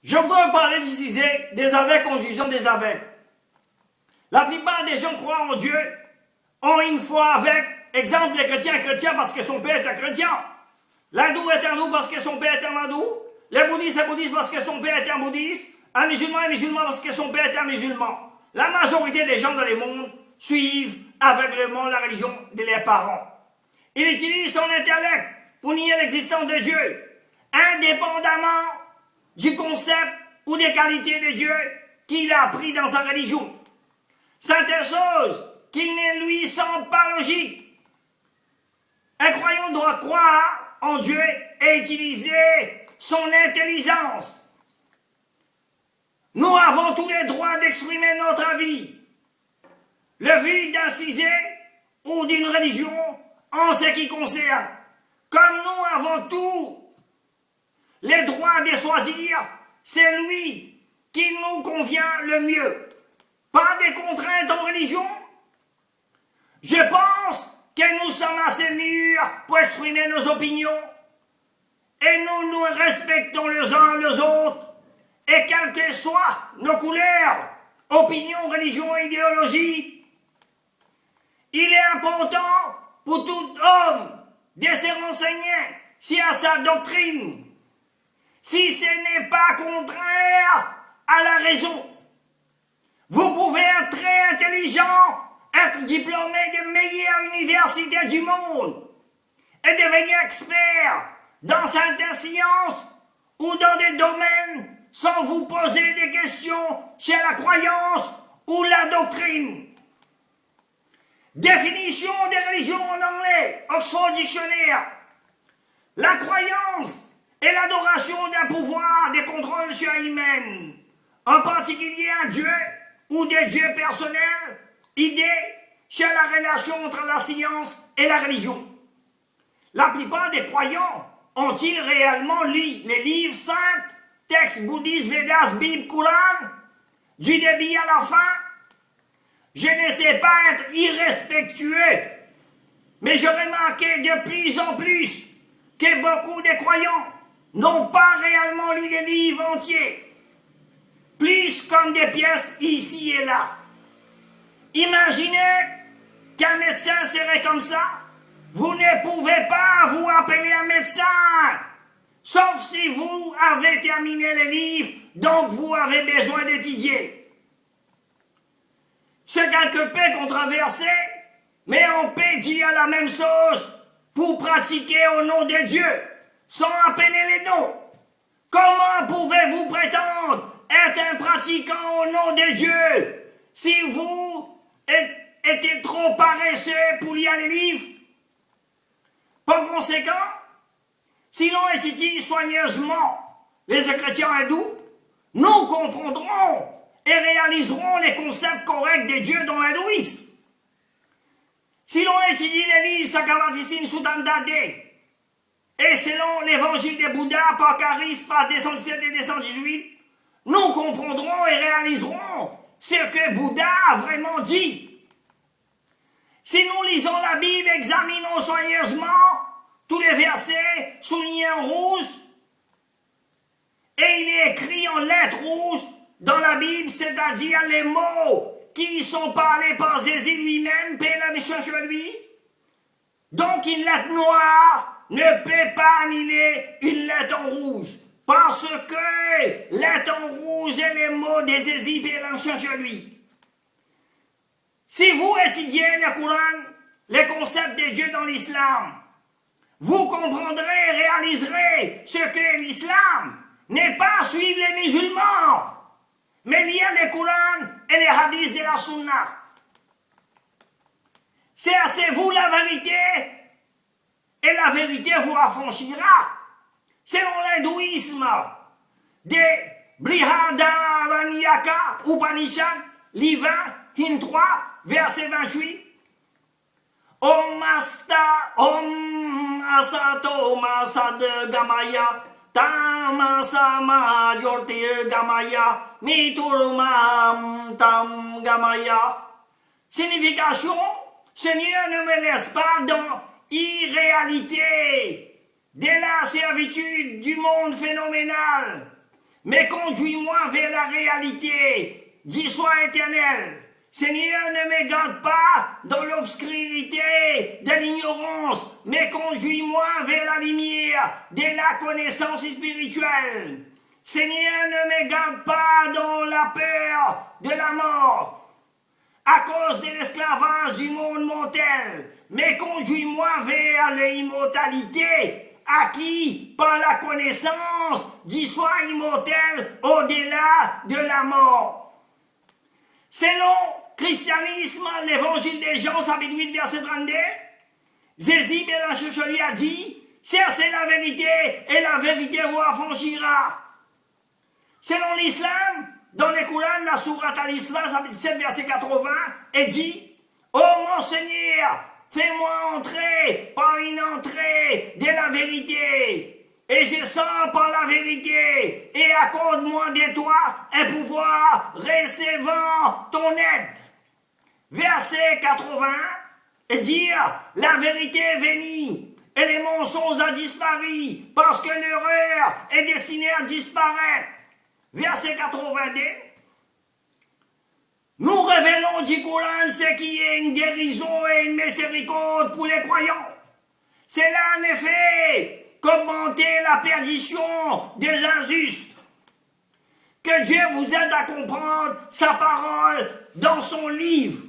Je voudrais vous parler du sujet des aveugles, conjusion des aveugles. La plupart des gens croient en Dieu, ont une foi avec, exemple, les chrétiens parce que son père est un chrétien. L'hindou est hindou parce que son père est un hindou. Le bouddhiste est bouddhiste parce que son père est un bouddhiste. Un musulman est musulman parce que son père est un musulman. La majorité des gens dans le monde suivent aveuglément la religion de leurs parents. Il utilise son intellect pour nier l'existence de Dieu, indépendamment du concept ou des qualités de Dieu qu'il a appris dans sa religion. Certaines choses qu'il ne lui semble pas logiques. Un croyant doit croire en Dieu et utiliser son intelligence. Nous avons tous les droits d'exprimer notre avis. Le but d'un sujet ou d'une religion en ce qui concerne. Comme nous avons tous les droits de choisir celui qui nous convient le mieux. Pas des contraintes en religion. Je pense que nous sommes assez mûrs pour exprimer nos opinions et nous nous respectons les uns les autres et quelles que soient nos couleurs, opinions, religions et idéologies. Il est important pour tout homme de se renseigner sur sa doctrine, si ce n'est pas contraire à la raison. Vous pouvez être très intelligent, être diplômé des meilleures universités du monde et devenir expert dans certaines sciences ou dans des domaines sans vous poser des questions sur la croyance ou la doctrine. Définition des religions en anglais, Oxford Dictionnaire. La croyance est l'adoration d'un pouvoir de contrôle sur humaine, en particulier un Dieu ou des dieux personnels, idée sur la relation entre la science et la religion. La plupart des croyants ont-ils réellement lu les livres saints, textes bouddhistes, Védas, Bible, Coran, du début à la fin? Je ne sais pas être irrespectueux, mais je remarquais de plus en plus que beaucoup de croyants n'ont pas réellement lu les livres entiers, plus comme des pièces ici et là. Imaginez qu'un médecin serait comme ça. Vous ne pouvez pas vous appeler un médecin, sauf si vous avez terminé les livres, donc vous avez besoin d'étudier. C'est quelque peu controversé, mais on peut dire la même chose pour pratiquer au nom de Dieu, sans appeler les noms. Comment pouvez-vous prétendre être un pratiquant au nom de Dieu si vous êtes trop paresseux pour lire les livres? Par conséquent, si l'on étudie soigneusement les chrétiens hindous, nous comprendrons et réaliseront les concepts corrects des dieux dans l'hindouisme. Si l'on étudie les livres Sakavatisine Sutanda et selon l'évangile de Bouddha par Caris par 217 et 218, nous comprendrons et réaliserons ce que Bouddha a vraiment dit. Si nous lisons la Bible, examinons soigneusement tous les versets soulignés en rouge, et il est écrit en lettres rouges dans la Bible, c'est-à-dire les mots qui sont parlés par Jésus lui-même, paix la mission sur lui. Donc une lettre noire ne peut pas annuler une lettre en rouge, parce que lettre en rouge est les mots de Jésus, paix la mission sur lui. Si vous étudiez le Coran, les concepts de Dieu dans l'islam, vous comprendrez et réaliserez ce que l'islam n'est pas suivre les musulmans, mais lire le Coran et les hadiths de la Sunna. Cherchez-vous la vérité et la vérité vous affranchira. Selon l'hindouisme de Brihadaranyaka Upanishad, livre 3, verset 28, Om Asato Masad Gamaya Tamasama Yortir Gamaya Miturumam Tam Gamaya. Signification: Seigneur, ne me laisse pas dans irréalité de la servitude du monde phénoménal, mais conduis-moi vers la réalité, dit soit éternel. Seigneur, ne me garde pas dans l'obscurité de l'ignorance, mais conduis-moi vers la lumière de la connaissance spirituelle. Seigneur, ne me garde pas dans la peur de la mort, à cause de l'esclavage du monde mortel, mais conduis-moi vers l'immortalité, acquis par la connaissance du soi immortel au-delà de la mort. Selon christianisme, l'évangile de Jean, chapitre 8, verset 32, Jésus Bélanchon lui a dit, cherchez la vérité et la vérité vous affranchira. Selon l'islam, dans le Coran, la sourate Al-Isra, chapitre 7, verset 80, est dit, ô mon Seigneur, fais-moi entrer par une entrée de la vérité, et je sors par la vérité, et accorde-moi de toi un pouvoir recevant ton aide. Verset 80, et dire, la vérité est venue, et les mensonges ont disparu, parce que l'erreur est destinée à disparaître. Verset 82, nous révélons du Coran ce qui est une guérison et une miséricorde pour les croyants. C'est là en effet qu'augmenter la perdition des injustes. Que Dieu vous aide à comprendre sa parole dans son livre.